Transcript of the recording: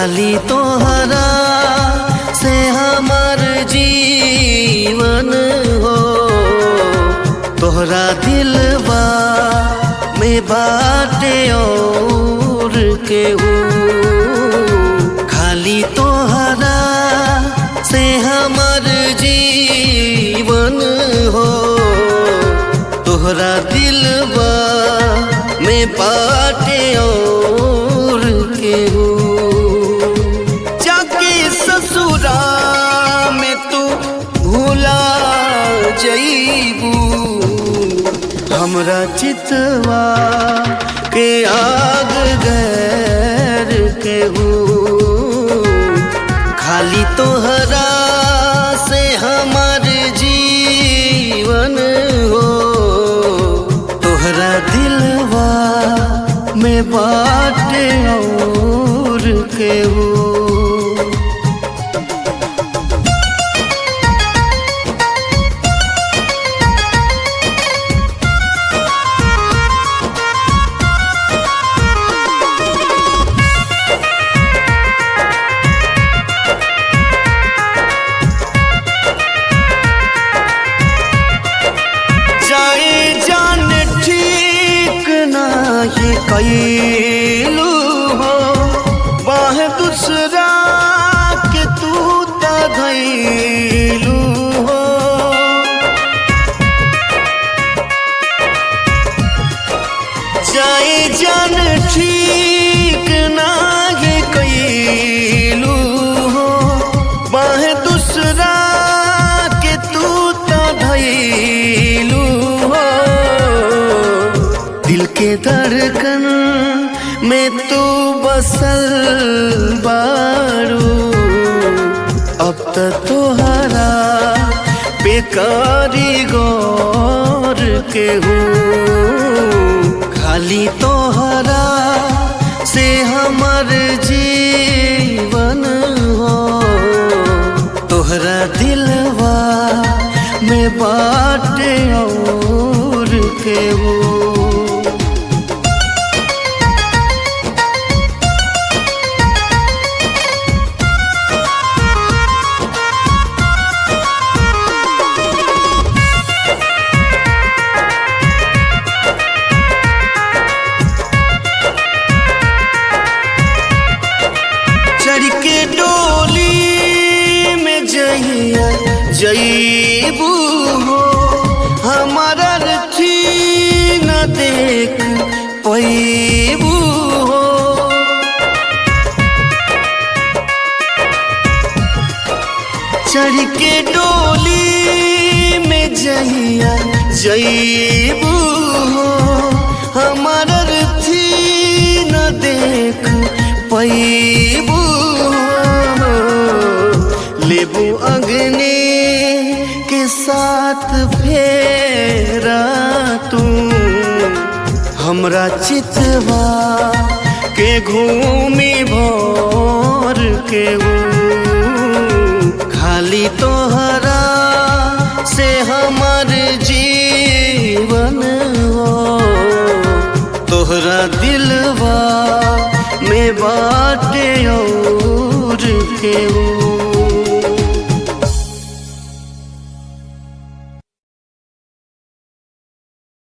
खाली तोहरा से हमार जीवन हो। तोहरा दिलवा में बाटे और केहू, खाली तोहरा से हमार जीवन हो। तोहरा दिलवा में बाटे और केहू। जाके ससुरा में तू भूला जईबू, हमरा चितवा के आग गैर केहू। खाली तोहरा से हमार जीवन हो। तोहरा दिलवा में बाटे और केहू। ये कैलू हो बाह दूसरा के तू धैलू हो। जाए जान ठीक ना ये कैलू हो बाह दूसरा के तू धैलू हो। दिल के धड़कन में तू बसल बारू, अब त तोहरा बेकारी गौर केहू। खाली तोहरा से हमर जीवन हो। तोहरा दिलवा में बाटे और केहू। चढ़ के डोली में जइया जईबू हो, हमारा रथी न देख पैबू हो। चढ़ के डोली में जइया जईबू हो, हमारा रथी न देख पैबू। लेबू अग्नि के साथ फेरा तू, हमरा चितवा के घूमी भोर केहू। खाली तोहरा से हमार जीवन हो। तोहरा दिलवा में बाटे और केहू।